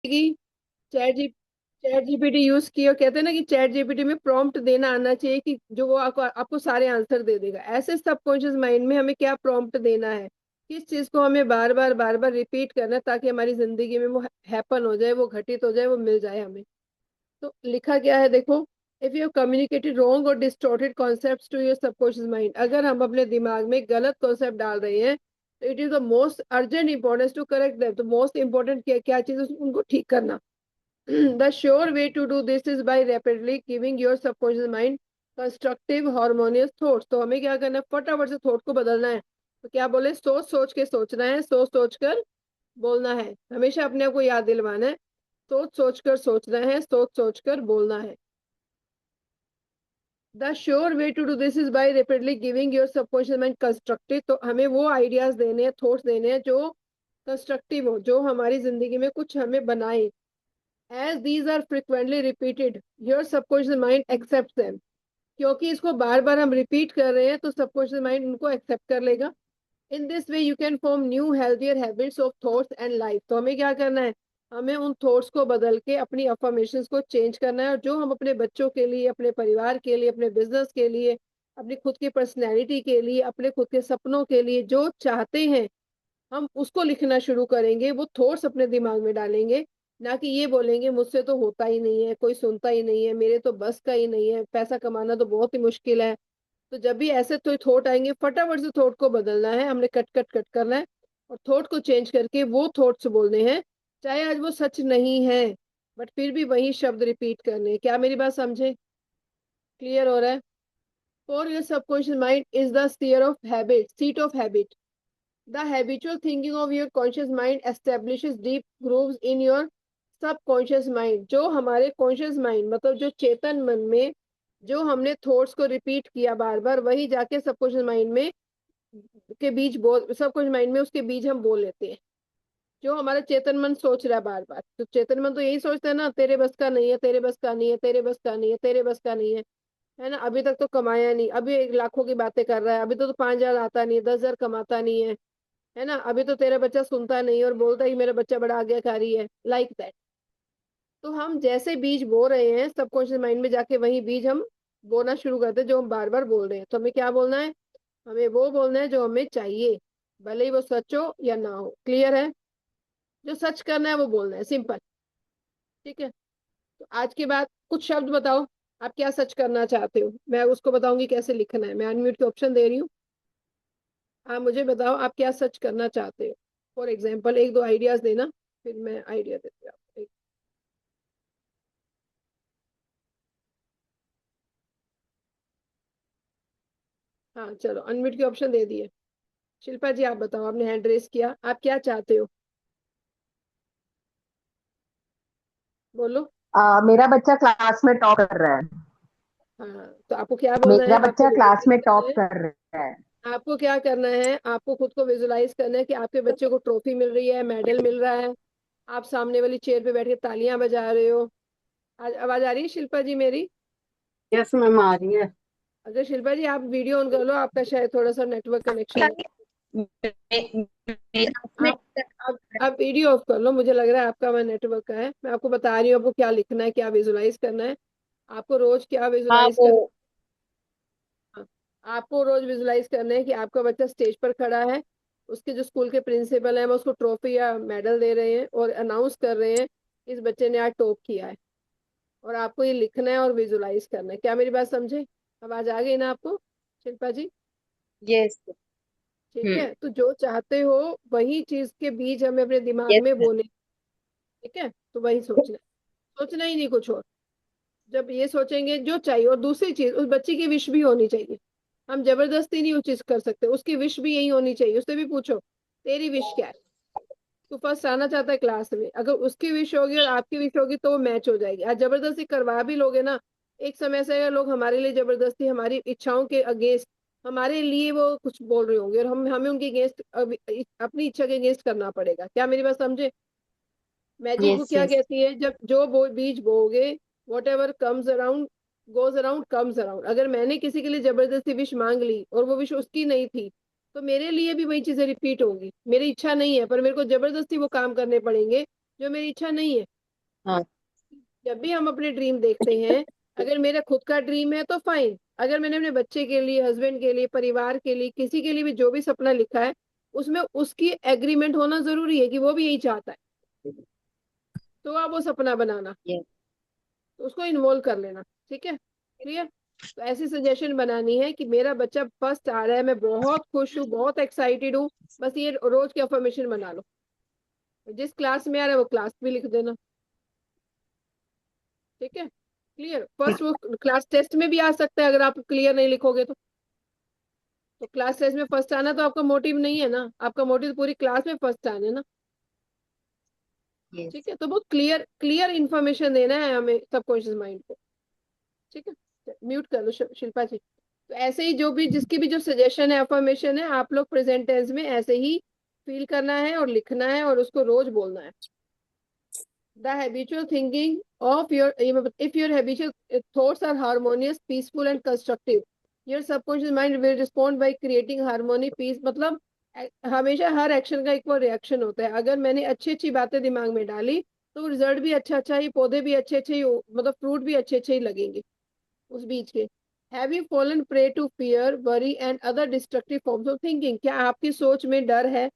कि chat GPT use की, और कहते हैं ना कि चैट जीपीटी में प्रॉम्प्ट देना आना चाहिए कि जो वो आपको सारे आंसर दे देगा। ऐसे सबकॉन्शियस माइंड में हमें क्या प्रॉम्प्ट देना है, किस चीज को हमें बार बार रिपीट करना है ताकि हमारी जिंदगी में वो हैपन हो जाए, वो घटित हो जाए, वो मिल जाए हमें। तो लिखा क्या है देखो, इफ यू कम्युनिकेटेड रॉन्ग और distorted concepts to your subconscious mind, अगर हम अपने दिमाग में गलत कॉन्सेप्ट डाल रहे हैं तो it is the most urgent importance to correct them. तो मोस्ट इंपॉर्टेंट क्या क्या चीज है, उनको ठीक करना। The sure way to do this is by rapidly giving your subconscious mind constructive harmonious thoughts। तो हमें क्या करना है, फटाफट से थॉट को बदलना है। तो क्या बोले, सोच सोच के सोचना है, सोच सोच कर बोलना है। हमेशा अपने आप को याद दिलवाना है, सोच सोच कर सोचना है, सोच सोच कर बोलना है। The sure way to do this is by rapidly giving your subconscious mind constructive. तो हमें वो आइडियाज देने हैं, थॉट्स देने हैं जो कंस्ट्रक्टिव हो, जो हमारी जिंदगी में कुछ हमें बनाए। As these are frequently repeated, your subconscious mind accepts them। क्योंकि इसको बार बार हम रिपीट कर रहे हैं तो सबकॉन्शियस माइंड उनको एक्सेप्ट कर लेगा। In this way you can form new healthier habits of thoughts and life. तो हमें क्या करना है, हमें उन थॉट्स को बदल के अपनी अफर्मेशंस को चेंज करना है, और जो हम अपने बच्चों के लिए, अपने परिवार के लिए, अपने बिजनेस के लिए, अपनी खुद की पर्सनैलिटी के लिए, अपने खुद के सपनों के लिए जो चाहते हैं, हम उसको लिखना शुरू करेंगे। वो थॉट्स अपने दिमाग में डालेंगे, ना कि ये बोलेंगे मुझसे तो होता ही नहीं है, कोई सुनता ही नहीं है, मेरे तो बस का ही नहीं है, पैसा कमाना तो बहुत ही मुश्किल है। तो जब भी ऐसे तो थॉट आएंगे, फटाफट से थॉट को बदलना है, हमने कट कट कट करना है और थॉट को चेंज करके वो थॉट्स बोलने हैं। चाहे आज वो सच नहीं है, बट फिर भी वही शब्द रिपीट करने हैं। क्या मेरी बात समझे, क्लियर हो रहा है? For your subconscious mind is the sphere of habit, seat of habit. The habitual thinking of your conscious mind establishes deep grooves in your subconscious mind। जो हमारे कॉन्शियस माइंड मतलब जो चेतन मन में जो हमने थॉट्स को रिपीट किया बार बार, वही जाके सबकॉन्शियस माइंड में के बीज बोल, सबकॉन्शियस माइंड में उसके बीज हम बोल लेते हैं। जो हमारा चेतन मन सोच रहा है बार बार, तो चेतन मन तो यही सोचता है ना, तेरे बस का नहीं है, तेरे बस का नहीं है, तेरे बस का नहीं है, तेरे बस का नहीं है ना, अभी तक तो कमाया नहीं, अभी 1 लाखों की बातें कर रहा है, अभी तो 5,000 आता नहीं है, 10,000 कमाता नहीं है ना, अभी तो तेरा बच्चा सुनता नहीं और बोलता है कि मेरा बच्चा बड़ा आज्ञाकारी है, लाइक दैट। तो हम जैसे बीज बो रहे हैं सबकॉन्शियस माइंड में जाके, वही बीज हम बोना शुरू करते हैं जो हम बार बार बोल रहे हैं। तो हमें क्या बोलना है, हमें वो बोलना है जो हमें चाहिए, भले ही वो सच हो या ना हो। क्लियर है? जो सच करना है वो बोलना है, सिंपल। ठीक है, तो आज के बाद कुछ शब्द बताओ, आप क्या सच करना चाहते हो, मैं उसको बताऊंगी कैसे लिखना है। मैं अनम्यूट के ऑप्शन दे रही हूँ, आप मुझे बताओ आप क्या सच करना चाहते हो। फॉर एग्जाम्पल एक दो आइडियाज देना, फिर मैं आइडिया देती हूँ आपको। हाँ चलो, अनम्यूट के ऑप्शन दे दिए। शिल्पा जी आप बताओ, आपने हैंड रेस किया, आप क्या चाहते हो, बोलो। मेरा बच्चा क्लास में टॉप कर रहा है। हाँ, तो आपको क्या बोलना है, मेरा आपको बच्चा क्लास विजुअलाइज में करना टॉप है। कर रहा है। आपको क्या करना है, आपको खुद को विजुअलाइज करना है कि आपके बच्चे को ट्रॉफी मिल रही है, मेडल मिल रहा है, आप सामने वाली चेयर पे बैठ के तालियां बजा रहे हो। आज आवाज आ रही है शिल्पा जी मेरी? यस मैम, आ रही है। अगर शिल्पा जी आप वीडियो ऑन कर लो, आपका शायद थोड़ा सा नेटवर्क कनेक्शन। में आप आप वीडियो ऑफ कर लो, मुझे लग रहा है आपका वह नेटवर्क का है। मैं आपको बता रही हूँ आपको क्या लिखना है, क्या विजुलाइज करना है। आपको रोज क्या हाँ विजुलाइज वो। करना है, आपको रोज विजुलाइज करना है कि आपका बच्चा स्टेज पर खड़ा है, उसके जो स्कूल के प्रिंसिपल हैं वो उसको ट्रॉफी या मेडल दे रहे हैं और अनाउंस कर रहे हैं इस बच्चे ने आज टॉप किया है। और आपको ये लिखना है और विजुलाइज करना है। क्या मेरी बात समझे, आवाज आ गई ना आपको शिल्पा जी? यस। ठीक हम्म। है, तो जो चाहते हो वही चीज के बीज हमें अपने दिमाग यस। में बोले। ठीक है, तो वही सोचना है, सोचना ही नहीं कुछ और। जब ये सोचेंगे जो चाहिए, और दूसरी चीज उस बच्चे की विश भी होनी चाहिए। हम जबरदस्ती नहीं वो चीज कर सकते, उसकी विश भी यही होनी चाहिए। उससे भी पूछो तेरी विश क्या है, तू फर्स्ट आना चाहता है क्लास में, अगर उसकी विश होगी और आपकी विश होगी तो वो मैच हो जाएगी। आज जबरदस्ती करवा भी लोगे ना, एक समय से अगर लोग हमारे लिए जबरदस्ती हमारी इच्छाओं के अगेंस्ट, हमारे लिए वो कुछ बोल रहे होंगे और हम हमें उनके अगेंस्ट अपनी इच्छा के अगेंस्ट करना पड़ेगा। क्या मेरी बात समझे? Magic book yes. क्या यस। कहती है, जब जो बीज बोओगे, whatever comes around goes around comes around. अगर मैंने किसी के लिए जबरदस्ती विश मांग ली और वो विश उसकी नहीं थी, तो मेरे लिए भी वही चीजें रिपीट होंगी। मेरी इच्छा नहीं है पर मेरे को जबरदस्ती वो काम करने पड़ेंगे, जो मेरी इच्छा नहीं है। हाँ। जब भी हम अपने ड्रीम देखते हैं, अगर मेरा खुद का ड्रीम है तो फाइन, अगर मैंने अपने बच्चे के लिए, हस्बैंड के लिए, परिवार के लिए, किसी के लिए भी जो भी सपना लिखा है, उसमें उसकी एग्रीमेंट होना जरूरी है कि वो भी यही चाहता है, तो आप वो सपना बनाना, यस। तो उसको इन्वॉल्व कर लेना। ठीक है, क्लियर। तो ऐसी सजेशन बनानी है कि मेरा बच्चा फर्स्ट आ रहा है, मैं बहुत खुश हूँ, बहुत एक्साइटेड हूँ, बस ये रोज की अफर्मेशन बना लो। जिस क्लास में आ रहा है वो क्लास भी लिख देना। ठीक है, क्लियर। फर्स्ट वो क्लास टेस्ट में भी आ सकता है, अगर आप क्लियर नहीं लिखोगे तो क्लास टेस्ट में फर्स्ट आना तो आपका मोटिव नहीं है ना, आपका मोटिव पूरी क्लास में फर्स्ट आना है ना। यस। ठीक है, तो बहुत क्लियर क्लियर इन्फॉर्मेशन देना है हमें सबकॉन्शियस माइंड को। ठीक है, म्यूट कर लो शिल्पा जी। तो ऐसे ही जो भी जिसकी भी जो सजेशन है, अफर्मेशन है, आप लोग प्रेजेंट टेंस में ऐसे ही फील करना है और लिखना है और उसको रोज बोलना है। The habitual thinking of your, if your habitual thoughts are harmonious, peaceful and constructive, your subconscious mind will respond by creating harmony, peace। मतलब हमेशा हर एक्शन का एक वो रिएक्शन होता है। अगर मैंने अच्छी अच्छी बातें दिमाग में डाली तो रिजल्ट भी अच्छा अच्छा ही, पौधे भी अच्छे अच्छे ही मतलब फ्रूट भी अच्छे अच्छे ही लगेंगे उस बीच के। Have you fallen prey to fear, worry and other destructive forms of thinking? क्या आपकी सोच में डर है,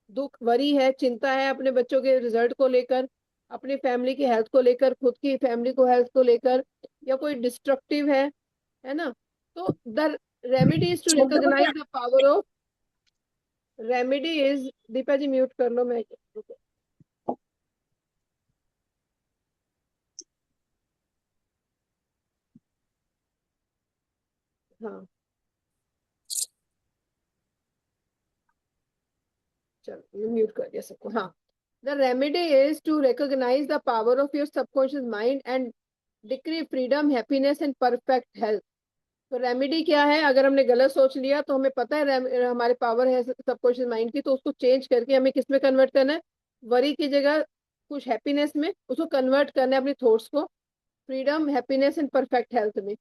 दुख, वरी है, चिंता है अपने बच्चों के रिजल्ट को लेकर, अपनी फैमिली की हेल्थ को लेकर, खुद की फैमिली को हेल्थ को लेकर, या कोई डिस्ट्रक्टिव है ना? तो the remedy is to recognize the power of, remedy is, Deepa ji mute कर लो, मैं हाँ चलो म्यूट कर दिया सबको। हाँ, the remedy is to recognize the power of your subconscious mind and decree freedom, happiness and perfect health. तो रेमेडी क्या है? अगर हमने गलत सोच लिया तो हमें पता है हमारे पावर है सबकॉन्शियस माइंड की, तो उसको चेंज करके हमें किस में कन्वर्ट करना है? वरी की जगह कुछ हैप्पीनेस में उसको कन्वर्ट करना है, अपनी थॉट्स को freedom, happiness and perfect health में।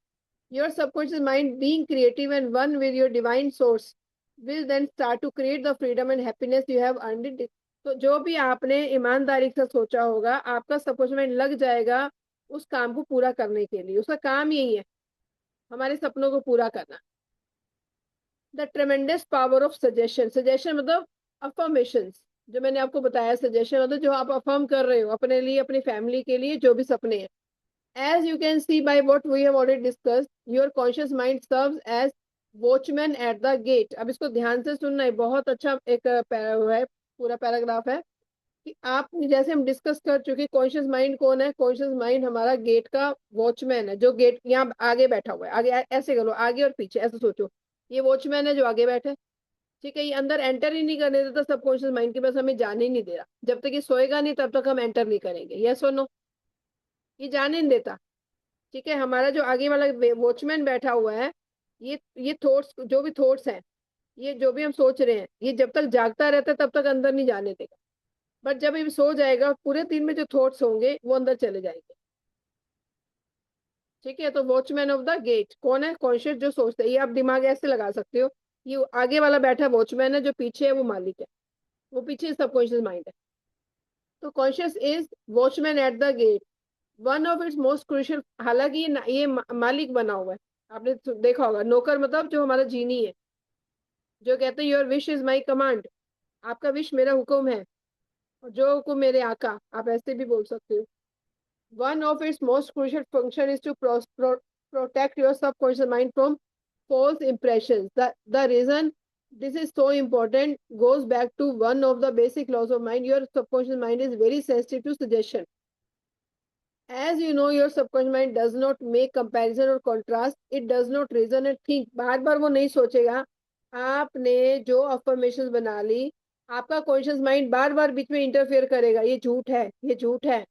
Your subconscious mind being creative and one with your divine source will then start to create the freedom and happiness you have earned it. तो जो भी आपने ईमानदारी से सोचा होगा, आपका सबकॉन्शियस माइंड लग जाएगा उस काम को पूरा करने के लिए। उसका काम यही है, हमारे सपनों को पूरा करना। The ट्रेमेंडस power of suggestion, suggestion मतलब अफर्मेशन, जो मैंने आपको बताया, सजेशन मतलब जो आप अफर्म कर रहे हो अपने लिए, अपनी फैमिली के लिए, जो भी सपने हैं। As you can see by what we have already discussed, your conscious mind serves as watchman at the gate. अब इसको ध्यान से सुनना है, बहुत अच्छा एक है, पूरा पैराग्राफ है कि आप, जैसे हम डिस्कस कर चुके, कॉन्शियस माइंड कौन है? कॉन्शियस माइंड हमारा गेट का वॉचमैन है, जो गेट यहाँ आगे बैठा हुआ है। आगे ऐसे करो, आगे और पीछे ऐसे सोचो, ये वॉचमैन है जो आगे बैठे। ठीक है, ये अंदर एंटर ही नहीं करने देता सबकॉन्शियस माइंड के पास, हमें जाने ही नहीं दे रहा। जब तक ये सोएगा नहीं तब तक हम एंटर नहीं करेंगे, यस और नो? ये जाने नहीं देता। ठीक है, हमारा जो आगे वाला वॉचमैन बैठा हुआ है, ये थॉट्स, जो भी थॉट्स हैं, ये जो भी हम सोच रहे हैं, ये जब तक जागता रहता है तब तक अंदर नहीं जाने देगा। बट जब ये सो जाएगा, पूरे दिन में जो थॉट्स होंगे वो अंदर चले जाएंगे। ठीक है, तो वॉचमैन ऑफ द गेट कौन है? कॉन्शियस, जो सोचता है। ये आप दिमाग ऐसे लगा सकते हो, ये आगे वाला बैठा वॉचमैन है, जो पीछे है वो मालिक है, वो पीछे सबकॉन्शियस माइंड है। तो conscious is watchman at the gate, one of its most crucial. हालांकि ये मालिक बना हुआ है, आपने देखा होगा, नौकर मतलब जो हमारा जीनी है, जो कहते हैं your wish is my command, आपका विश मेरा हुक्म है, और जो हुक्म मेरे आका, आप ऐसे भी बोल सकते हो। One of its most crucial function is to protect your subconscious mind from false impressions. The reason this is so important goes back to one of the basic laws of mind. Your subconscious mind is very sensitive to suggestion. As you know, your subconscious mind does not make comparison or contrast. It does not reason and think. बार बार वो नहीं सोचेगा। आपने जो affirmation बना ली, आपका conscious mind बार बार बीच में interfere करेगा, ये झूठ है, ये झूठ है।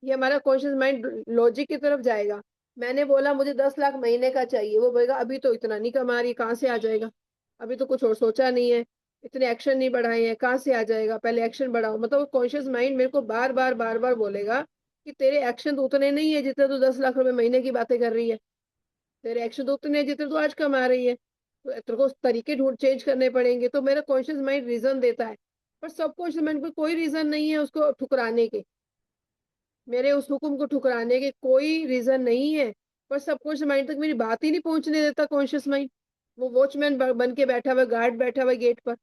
ये हमारा कॉन्शियस माइंड लॉजिक की तरफ जाएगा। मैंने बोला मुझे 10 लाख महीने का चाहिए, वो बोलेगा अभी तो इतना नहीं कमा रही, कहाँ से आ जाएगा? अभी तो कुछ और सोचा नहीं है, इतने एक्शन नहीं बढ़ाए हैं, कहाँ से आ जाएगा? पहले एक्शन बढ़ाओ। मतलब कॉन्शियस माइंड मेरे को बार बार बोलेगा कि तेरे एक्शन तो उतने नहीं है जितने तू 10 लाख रुपए महीने की बातें कर रही है। तेरे एक्शन तो उतने हैं जितने तू आज कमा रही है, तो तेरे को तरीके ढूंढ चेंज करने पड़ेंगे। तो मेरा कॉन्शियस माइंड रीजन देता है पर सबकॉन्शियस माइंड को कोई रीजन नहीं है उसको ठुकराने के, मेरे उस हुक्म को ठुकराने के कोई रीजन नहीं है। पर सबकॉन्शियस माइंड तक मेरी बात ही नहीं पहुंचने देता कॉन्शियस माइंड। वो वॉचमैन बन के बैठा हुआ, गार्ड बैठा हुआ गेट पर।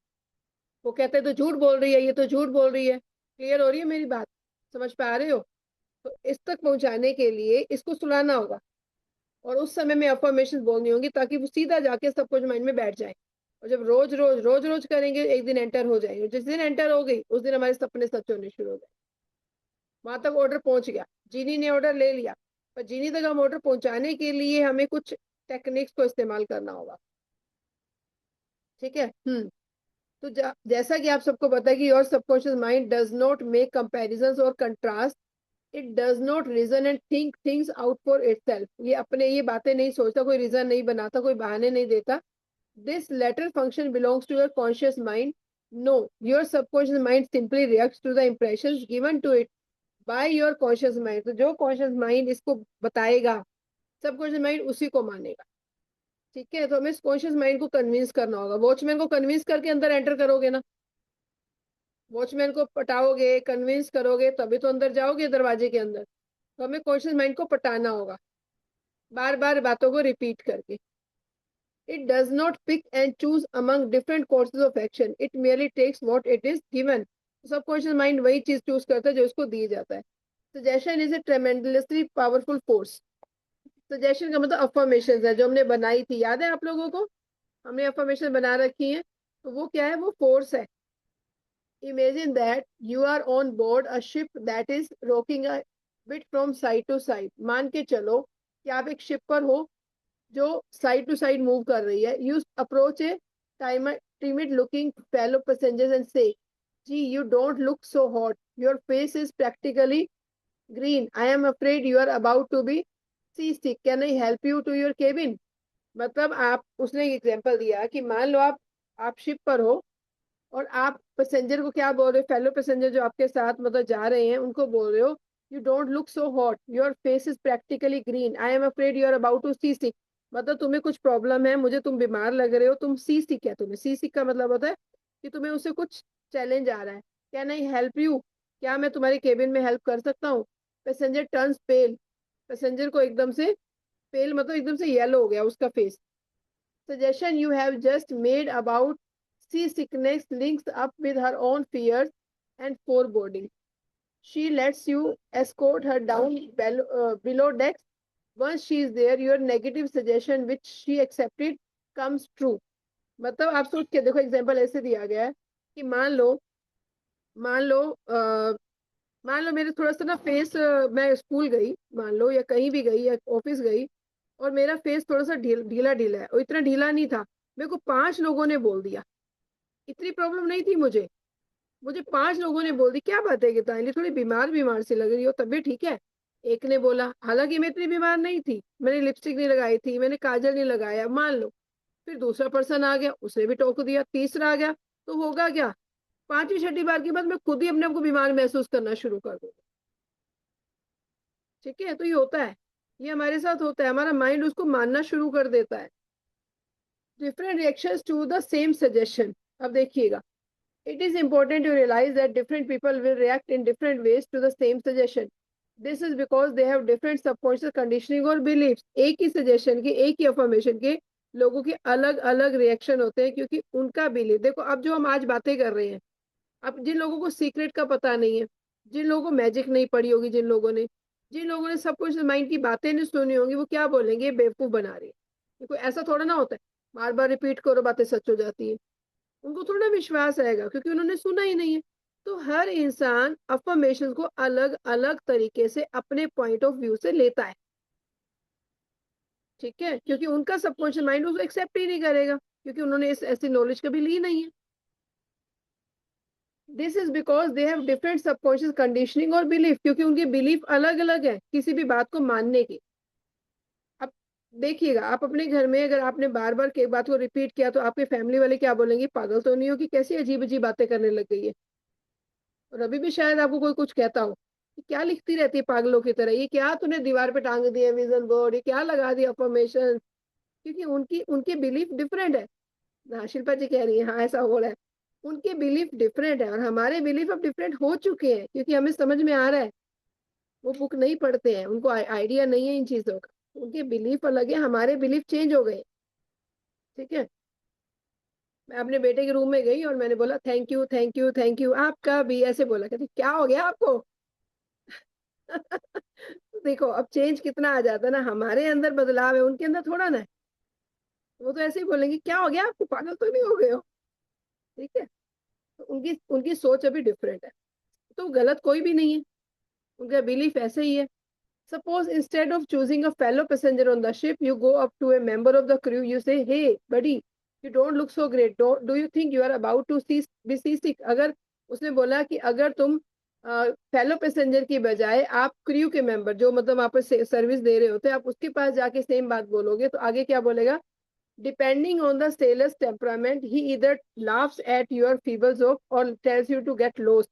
वो कहते हैं तो झूठ बोल रही है, ये तो झूठ बोल रही है। क्लियर हो रही है मेरी बात? समझ पा रहे हो? तो इस तक पहुंचाने के लिए इसको सुलाना होगा, और उस समय में अफर्मेशन बोलनी होगी ताकि वो सीधा जाके सब कुछ माइंड में बैठ जाए। और जब रोज रोज करेंगे एक दिन एंटर हो जाएंगे, जिस दिन एंटर हो गई उस दिन हमारे सपने सच होने शुरू हो गए। वहां तक ऑर्डर पहुंच गया, जीनी ने ऑर्डर ले लिया। पर जीनी तक हम ऑर्डर पहुंचाने के लिए हमें कुछ टेक्निक्स को इस्तेमाल करना होगा। ठीक है। तो जैसा कि आप सबको पता है कि your subconscious mind does not make comparisons और contrast, it does not reason and think things out for itself. ये अपने ये बातें नहीं सोचता, कोई रीजन नहीं बनाता, कोई बहाने नहीं देता। This latter function belongs to your conscious mind. No, your subconscious mind simply reacts to the impressions given to it by your conscious mind. तो जो कॉन्शियस माइंड इसको बताएगा, सबकॉन्शियस माइंड उसी को मानेगा। ठीक है। तो हमें इस कॉन्शियस माइंड को कन्विंस करना होगा। वॉचमैन को कन्विंस करके अंदर एंटर करोगे ना, वॉचमैन को पटाओगे, कन्विंस करोगे, तभी तो अंदर जाओगे दरवाजे के अंदर। तो हमें कॉन्शियस माइंड को पटाना होगा, बार बार बातों को रिपीट करके। It does not pick and choose among different courses of action, it merely takes what it is given. Subconscious mind वही चीज चूज करता है जो इसको दी जाता है। Suggestion is a tremendously powerful force. Suggestion का मतलब अफर्मेशन है जो हमने बनाई थी, याद है आप लोगों को? हमने अफर्मेशन बना रखी है। तो वो क्या है? वो फोर्स है। Imagine that you are on board a ship that is rocking a bit from side to side. मान के चलो कि आप एक शिप पर हो जो साइड टू साइड मूव कर रही है। You approach A timid looking fellow passengers and say, gee, you don't look so hot. Your face is practically green. I am afraid you are about to be seasick. Can I help you to your cabin? मतलब आप, उसने एक example दिया कि मान लो आप ship पर हो, और आप पैसेंजर को क्या बोल रहे हो, फेलो पैसेंजर जो आपके साथ मतलब जा रहे हैं उनको बोल रहे हो, you don't look so hot, your face is practically green, I am afraid you are about to see sick. मतलब तुम्हें कुछ प्रॉब्लम है, मुझे तुम बीमार लग रहे हो, तुम सी सिक है। तुम्हें सी सिक का मतलब होता है कि तुम्हें उससे कुछ चैलेंज आ रहा है। Can I help you? क्या मैं तुम्हारे केबिन में हेल्प कर सकता हूँ? पैसेंजर टर्न्स पेल। पैसेंजर को एकदम से पेल मतलब एकदम से येलो हो गया उसका face. Suggestion you have just made about seasickness links up with her own fears and foreboding. She lets you escort her down below decks. Once she is there, your negative suggestion, which she accepted, comes true. मतलब आप सोच के देखो, example ऐसे दिया गया है कि मान लो मान लो मेरे थोड़ा सा ना फेस, मैं स्कूल गई मान लो, या कहीं भी गई या ऑफिस गई, और मेरा फेस थोड़ा सा ढीला ढीला है, और इतना ढीला नहीं था। मेरे को 5 लोगों ने बोल दिया, इतनी प्रॉब्लम नहीं थी मुझे, मुझे 5 लोगों ने बोल दी क्या बात है गीतांजलि, थोड़ी बीमार बीमार सी लग रही हो, तबीयत ठीक है? एक ने बोला, हालांकि मैं इतनी बीमार नहीं थी, मैंने लिपस्टिक नहीं लगाई थी, मैंने काजल नहीं लगाया, मान लो। फिर दूसरा पर्सन आ गया, उसने भी टोक दिया, तीसरा आ गया। तो होगा क्या? पांचवी छठी बार के बाद मैं खुद ही अपने आप को बीमार महसूस करना शुरू कर दूंगा। ठीक है। तो ये होता है, ये हमारे साथ होता है, हमारा माइंड उसको मानना शुरू कर देता है। Different reactions to the same suggestion. अब देखिएगा, it is important to realize that different people will react in different ways to the same suggestion. This is because they have different subconscious conditioning और beliefs. एक ही suggestion के, एक ही affirmation के लोगों के अलग अलग रिएक्शन होते हैं, क्योंकि उनका बिलीफ देखो। अब जो हम आज बातें कर रहे हैं, अब जिन लोगों को सीक्रेट का पता नहीं है, जिन लोगों को मैजिक नहीं पड़ी होगी, जिन लोगों ने सब कुछ माइंड की बातें नहीं सुनी होंगी, वो क्या बोलेंगे? बेवकूफ बना रही है। देखो ऐसा थोड़ा ना होता है, बार बार रिपीट करो बातें सच हो जाती है। उनको थोड़ा विश्वास आएगा क्योंकि उन्होंने सुना ही नहीं है। तो हर इंसान अफर्मेशन को अलग अलग तरीके से अपने पॉइंट ऑफ व्यू से लेता है। ठीक है। क्योंकि उनका सबकॉन्शियस माइंड उसको एक्सेप्ट ही नहीं करेगा, क्योंकि उन्होंने इस ऐसी नॉलेज कभी ली नहीं है। This is because they have different subconscious conditioning और बिलीफ, क्योंकि उनकी बिलीफ अलग अलग है किसी भी बात को मानने की। अब देखिएगा, आप अपने घर में अगर आपने बार बार एक बात को रिपीट किया, तो आपके फैमिली वाले क्या बोलेंगे? पागल तो नहीं हो कि कैसी अजीब अजीब बातें करने लग गई है? और अभी भी शायद आपको कोई कुछ कहता हो कि क्या लिखती रहती है पागलों की तरह, ये क्या तूने दीवार पे टांग दिया विजन बोर्ड, ये क्या लगा दिया अफर्मेशन? क्योंकि उनकी उनकी बिलीफ डिफरेंट है। हाँ, शिल्पा जी कह रही है, हाँ ऐसा हो रहा है। उनके बिलीफ डिफरेंट है और हमारे बिलीफ अब डिफरेंट हो चुके हैं, क्योंकि हमें समझ में आ रहा है। वो बुक नहीं पढ़ते हैं, उनको आइडिया नहीं है इन चीजों का, उनके बिलीफ अलग है, हमारे बिलीफ चेंज हो गए। ठीक है। मैं अपने बेटे के रूम में गई और मैंने बोला thank you thank you thank you, आपका भी ऐसे बोला। कहते क्या हो गया आपको? देखो अब चेंज कितना आ जाता है ना, हमारे अंदर बदलाव है, उनके अंदर थोड़ा ना है। वो तो ऐसे ही बोलेंगे क्या हो गया आपको, पागल तो नहीं हो गए हो? ठीक है। तो उनकी उनकी सोच अभी डिफरेंट है, तो गलत कोई भी नहीं है, उनका बिलीफ ऐसे ही है। Suppose instead of choosing a fellow passenger on the ship, you go up to a member of the crew. You say, "Hey, buddy, you don't look so great. Do you think you are about to be seasick?" अगर उसने बोला कि अगर तुम fellow passenger की बजाय आप crew के मेंबर जो मतलब आप सर्विस दे रहे होते आप उसके पास जाके सेम बात बोलोगे, तो आगे क्या बोलेगा? Depending on the seller's temperament ही इधर laughs at your feeble joke or tells you to get lost.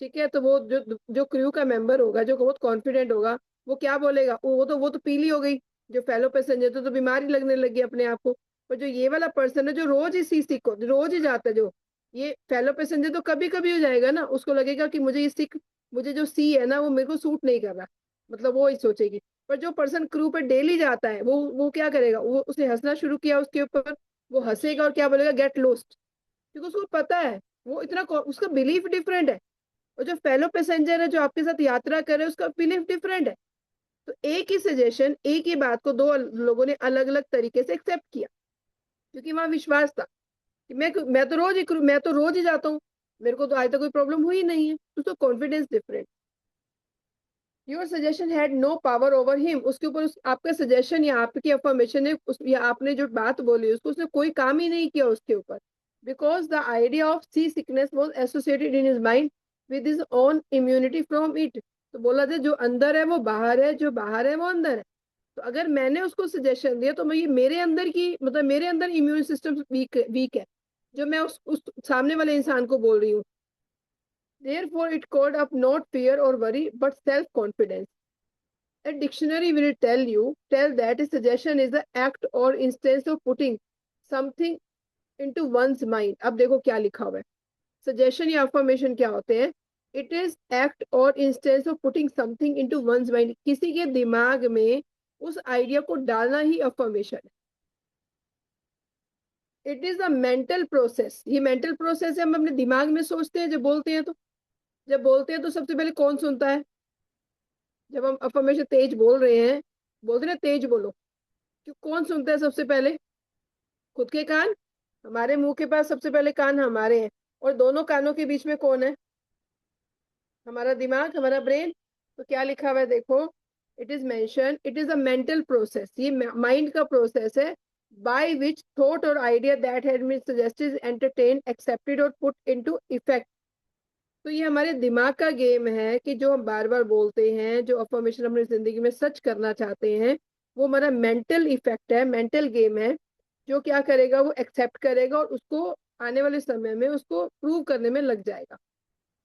ठीक है। तो वो जो जो क्रू का मेंबर होगा जो बहुत कॉन्फिडेंट होगा, वो क्या बोलेगा? वो तो पीली हो गई। जो फेलो पैसेंजर तो बीमारी लगने लगी अपने आप को। पर जो ये वाला पर्सन है जो रोज ही सीसी को रोज ही जाता है, जो ये फेलो पैसेंजर तो कभी कभी हो जाएगा ना, उसको लगेगा कि मुझे ये सिक मुझे जो सी है ना वो मेरे को सूट नहीं कर रहा, मतलब वो ही सोचेगी। पर जो पर्सन क्रू पे डेली जाता है वो क्या करेगा? वो उसने हंसना शुरू किया उसके ऊपर, वो हंसेगा और क्या बोलेगा? Get lost. क्योंकि उसको पता है, वो इतना उसका बिलीफ डिफरेंट है। और जो फेलो पैसेंजर है जो आपके साथ यात्रा करे उसका बिलीफ डिफरेंट है। तो एक ही सजेशन, एक ही बात को दो लोगों ने अलग अलग तरीके से एक्सेप्ट किया, क्योंकि वहां विश्वास था कि मैं तो रोज ही जाता हूँ, मेरे को तो आज तक कोई प्रॉब्लम हुई नहीं है। उसका confidence different. Your suggestion had no power over him, उसके ऊपर आपका सजेशन या आपकी अफर्मेशन है या आपने जो बात बोली उसको उसने कोई काम ही नहीं किया उसके ऊपर। Because the idea of sea sickness was associated in his mind with his own immunity from it. तो बोला था जो अंदर है वो बाहर है, जो बाहर है वो अंदर है। तो अगर मैंने उसको सजेशन दिया तो मैं ये मेरे अंदर की मतलब मेरे अंदर इम्यून सिस्टम वीक है, जो मैं उस सामने वाले इंसान को बोल रही हूँ। Therefore, it called up not fear or worry, but self-confidence. A dictionary will tell that a suggestion is the act or instance of putting something into one's mind. अब देखो क्या लिखा हुआ है। सजेशन या अफर्मेशन क्या होते हैं? इट इज एक्ट और instance of putting something into once mind, किसी के दिमाग में उस आइडिया को डालना ही अफर्मेशन है। It is a mental process, ये मेंटल प्रोसेस है, हम अपने दिमाग में सोचते हैं। जब बोलते हैं तो सबसे पहले कौन सुनता है? जब हम अफर्मेशन तेज बोल रहे हैं, बोलते ना तेज बोलो, क्यों कौन सुनता है सबसे पहले? खुद के कान। हमारे मुंह के पास सबसे पहले कान हमारे हैं, और दोनों कानों के बीच में कौन है? हमारा दिमाग, हमारा ब्रेन। तो क्या लिखा हुआ है देखो? It is mention it is a mental process, ये माइंड का प्रोसेस है, बाय विच थॉट और idea that had been suggested entertain accepted और पुट इनटू इफेक्ट। तो ये हमारे दिमाग का गेम है कि जो हम बार बार बोलते हैं, जो अफर्मेशन अपनी जिंदगी में सच करना चाहते हैं, वो हमारा मेंटल इफेक्ट है, मेंटल गेम है। जो क्या करेगा? वो एक्सेप्ट करेगा और उसको आने वाले समय में उसको प्रूव करने में लग जाएगा।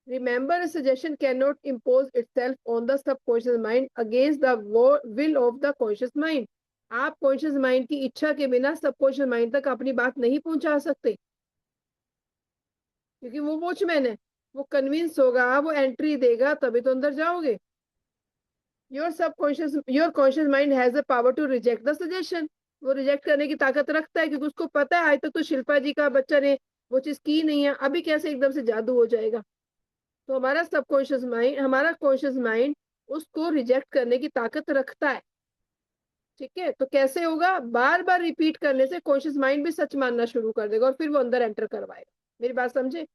Remember, suggestion can not impose itself on the subconscious mind against the will of the conscious mind. आप कॉन्शियस माइंड की इच्छा के बिना सबकॉन्शियस माइंड तक अपनी बात नहीं पहुंचा सकते, क्योंकि वो वॉचमैन है। वो कन्विंस होगा, वो एंट्री देगा, तभी तो अंदर जाओगे। Your conscious mind has the power to reject the suggestion. वो रिजेक्ट करने की ताकत रखता है, क्योंकि उसको पता है आज तक तो शिल्पा जी का बच्चा ने वो चीज की नहीं है, अभी कैसे एकदम से जादू हो जाएगा? तो हमारा कॉन्शियस माइंड उसको रिजेक्ट करने की ताकत रखता है। ठीक है। तो कैसे होगा? बार बार रिपीट करने से कॉन्शियस माइंड भी सच मानना शुरू कर देगा और फिर वो अंदर एंटर करवाएगा। मेरी बात समझे?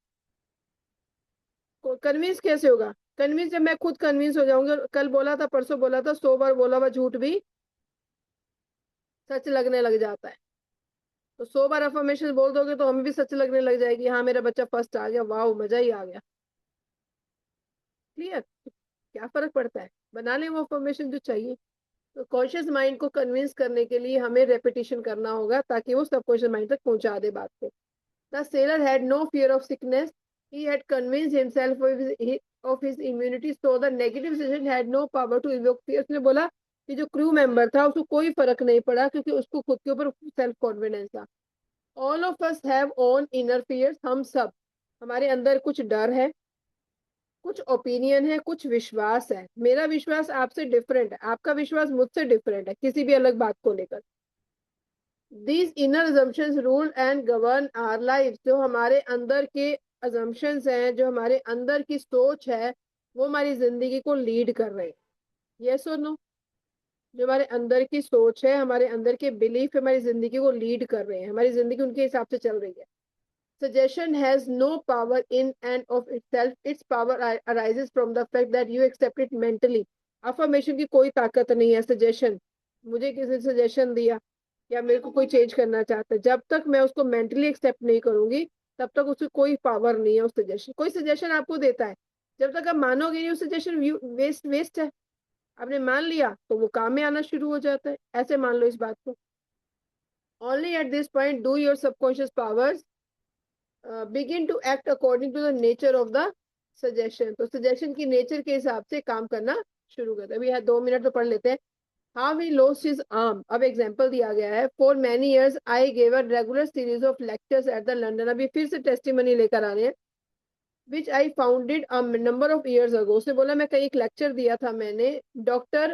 कन्विंस कैसे होगा? कन्विंस जब मैं खुद कन्विंस हो जाऊंगी। कल बोला था, परसों बोला था, 100 बार बोला हुआ झूठ भी सच लगने लग जाता है। तो 100 बार अफर्मेशन बोल दोगे तो हमें भी सच लगने लग जाएगी, हाँ मेरा बच्चा फर्स्ट आ गया, वाह मजा ही आ गया। क्लियर? क्या फर्क पड़ता है? बना ले वो अफर्मेशन जो चाहिए। तो कॉन्शियस माइंड को कन्विंस करने के लिए हमें रेपिटेशन करना होगा, ताकि वो सबकॉन्शियस माइंड तक पहुंचा दे बात को। The sailor had no fear of sickness, he had convinced himself of his immunity, so the negative suggestion had no power to evoke fear। उसने बोला कि जो क्रू मेंबर था उसको कोई फर्क नहीं पड़ा, क्योंकि उसको खुद के ऊपर सेल्फ कॉन्फिडेंस था। All of us have own inner fears, हम सब हमारे अंदर कुछ डर है, कुछ ओपिनियन है, कुछ विश्वास है। मेरा विश्वास आपसे डिफरेंट है, आपका विश्वास मुझसे डिफरेंट है किसी भी अलग बात को लेकर। These inner assumptions rule and govern our life. जो हमारे अंदर के assumptions हैं, जो हमारे अंदर की सोच है, वो हमारी जिंदगी को लीड कर रहे हैं। यस और नो? जो हमारे अंदर की सोच है, हमारे अंदर के बिलीफ हमारी जिंदगी को लीड कर रहे हैं, हमारी जिंदगी उनके हिसाब से चल रही है। Suggestion has no power in and of itself. Its power arises from the fact that you accept it mentally. Affirmation की कोई ताकत नहीं है। सजेशन, मुझे किसी ने सजेशन दिया या मेरे को कोई चेंज करना चाहता है, जब तक मैं उसको मेंटली एक्सेप्ट नहीं करूंगी, तब तक उसकी कोई पावर नहीं है। उस सजेशन, कोई सजेशन आपको देता है, जब तक आप मानोगे नहीं, उस सजेशन वेस्ट वेस्ट है। आपने मान लिया तो वो काम में आना शुरू हो जाता है। ऐसे मान लो इस बात को। Only at this point do your subconscious powers begin to act according to the nature of the suggestion। तो suggestion की नेचर के हिसाब से काम करना शुरू करता है। अभी है 2 मिनट तो पढ़ लेते हैं। How he lost his arm। अब एग्जाम्पल दिया गया है। For many years I gave a regular series of lectures at the London। अभी फिर से टेस्टिमनी लेकर आ रहे हैं। Which I founded a number of years ago। उसने बोला मैं कहीं एक लेक्चर दिया था मैंने। Dr.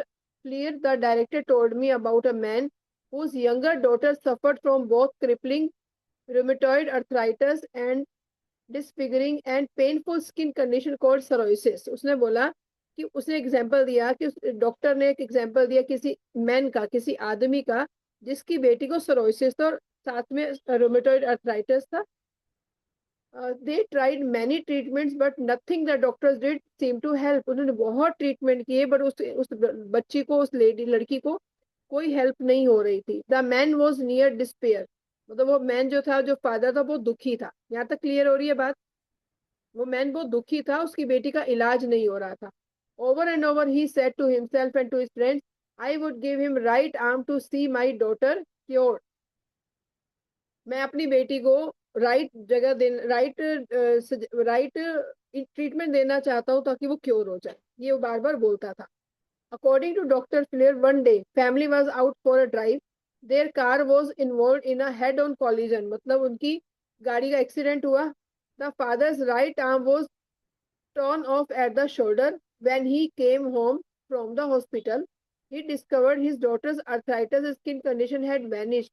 Fleer the director told me about a man whose younger daughter suffered from both crippling rheumatoid arthritis and disfiguring and painful skin condition called psoriasis. उसने बोला कि उसने एग्जांपल दिया कि डॉक्टर ने एक एग्जांपल दिया किसी मैन का, किसी आदमी का, जिसकी बेटी को सरोसिस था और साथ में रोमेटॉइड अर्थराइटिस था। They tried many treatments but nothing the doctors did seem to help. उन्होंने बहुत ट्रीटमेंट किए बट उस बच्ची को, उस लेडी लड़की को कोई हेल्प नहीं हो रही थी। The man was near despair. मतलब वो मैन जो था, जो फादर था, वो दुखी था। यहाँ तक क्लियर हो रही है बात? वो मैन बहुत दुखी था, उसकी बेटी का इलाज नहीं हो रहा था। Over and over he said to himself and to his friends, I would give him right arm to see my daughter cure. मैं अपनी बेटी को राइट जगह दे, राइट ट्रीटमेंट देना चाहता हूँ ताकि वो क्योर हो जाए। ये वो बार बार बोलता था। According to doctor Flair, one day family was out for a drive. Their car was involve in a head on collision. मतलब उनकी गाड़ी का एक्सीडेंट हुआ। The father's right arm was torn off at the shoulder. When he came home from the hospital, he discovered his daughter's arthritis skin condition had vanished.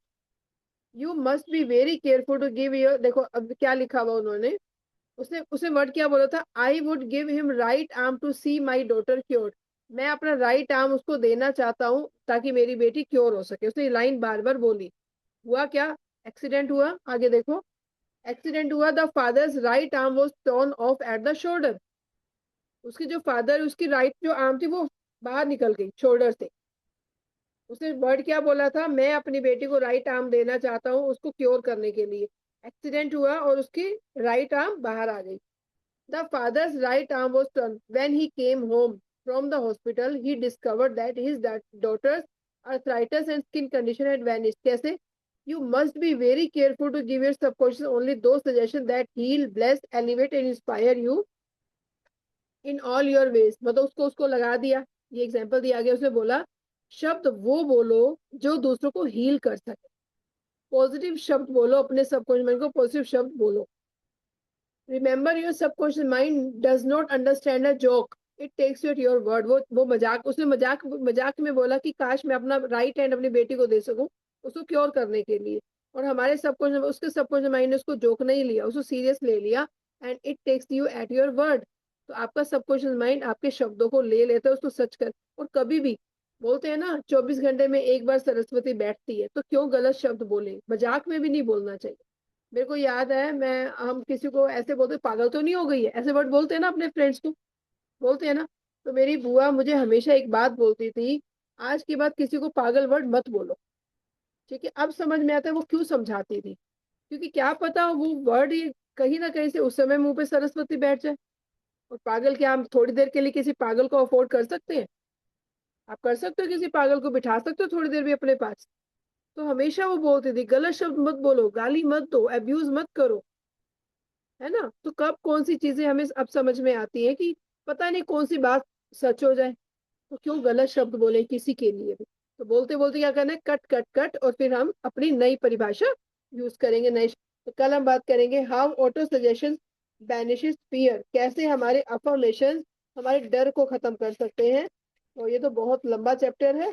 You must be very careful to give your, देखो अब क्या लिखा हुआ उन्होंने, उसने उसने word क्या बोला था? I would give him right arm to see my daughter cure. मैं अपना राइट आर्म उसको देना चाहता हूँ ताकि मेरी बेटी क्योर हो सके। उसने लाइन बार बार बोली। हुआ क्या? एक्सीडेंट हुआ। आगे देखो। एक्सीडेंट हुआ। The father's right arm was torn off at the shoulder. उसकी जो फादर, उसकी राइट जो आर्म थी वो बाहर निकल गई शोल्डर से। उसने वर्ड क्या बोला था? मैं अपनी बेटी को राइट आर्म देना चाहता हूँ उसको क्योर करने के लिए। एक्सीडेंट हुआ और उसकी राइट आर्म बाहर आ गई। The father's right arm was torn when he came home from the hospital. He discovered that his daughter's arthritis and skin condition had vanished। कैसे? You must be very careful to give your subconscious only those suggestions that heal, bless, elevate and inspire you in all your ways. मतलब उसको उसको लगा दिया। ये example दिया गया। उसने बोला शब्द वो बोलो जो दूसरों को हील कर सके। पॉजिटिव शब्द बोलो, अपने सबकॉन्शियस माइंड को पॉजिटिव शब्द बोलो। Remember your subconscious mind does not understand a joke, it takes you at your word. वो मजाक, उसने मजाक मजाक में बोला कि काश मैं अपना राइट हैंड अपनी बेटी को दे सकूं उसको क्योर करने के लिए। और हमारे सबकॉन्शियस, उसके सबकॉन्शियस माइंड ने उसको जोक नहीं लिया, उसको सीरियस ले लिया। And it takes you at your word. तो आपका सबकॉन्शियस माइंड आपके शब्दों को ले लेता है, उसको सच कर। और कभी भी बोलते हैं ना 24 घंटे में एक बार सरस्वती बैठती है, तो क्यों गलत शब्द बोले? मजाक में भी नहीं बोलना चाहिए। मेरे को याद है, मैं हम किसी को ऐसे बोलते, पागल तो नहीं हो गई है, ऐसे वर्ड बोलते हैं ना अपने फ्रेंड्स को, बोलते हैं ना। तो मेरी बुआ मुझे हमेशा एक बात बोलती थी, आज के बाद किसी को पागल वर्ड मत बोलो। ठीक है? अब समझ में आता है वो क्यों समझाती थी। क्योंकि क्या पता वो वर्ड ही कहीं ना कहीं से उस समय मुंह पे सरस्वती बैठ जाए। और पागल क्या, हम थोड़ी देर के लिए किसी पागल को अफोर्ड कर सकते हैं? आप कर सकते हो किसी पागल को बिठा सकते हो थोड़ी देर भी अपने पास? तो हमेशा वो बोलती थी गलत शब्द मत बोलो, गाली मत दो, अब्यूज मत करो। है ना? तो कब कौन सी चीजें हमें अब समझ में आती है कि पता नहीं कौन सी बात सच हो जाए, तो क्यों गलत शब्द बोले किसी के लिए भी। तो बोलते बोलते क्या करना है? Cut cut cut. और फिर हम अपनी नई परिभाषा यूज करेंगे, नए। तो कल हम बात करेंगे हाउ ऑटो सजेशन बैनिशेस फियर, कैसे हमारे अफर्मेशन हमारे डर को खत्म कर सकते हैं। तो ये तो बहुत लंबा चैप्टर है।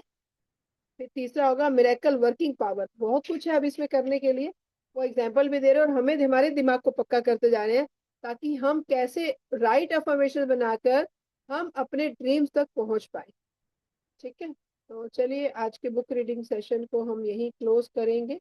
फिर तीसरा होगा मिरेकल वर्किंग पावर, बहुत कुछ है अब इसमें करने के लिए। वो एग्जाम्पल भी दे रहे हैं और हमें हमारे दिमाग को पक्का करते जा रहे हैं, ताकि हम कैसे राइट अफर्मेशन बनाकर हम अपने ड्रीम्स तक पहुंच पाए। ठीक है, तो चलिए आज के बुक रीडिंग सेशन को हम यहीं क्लोज करेंगे।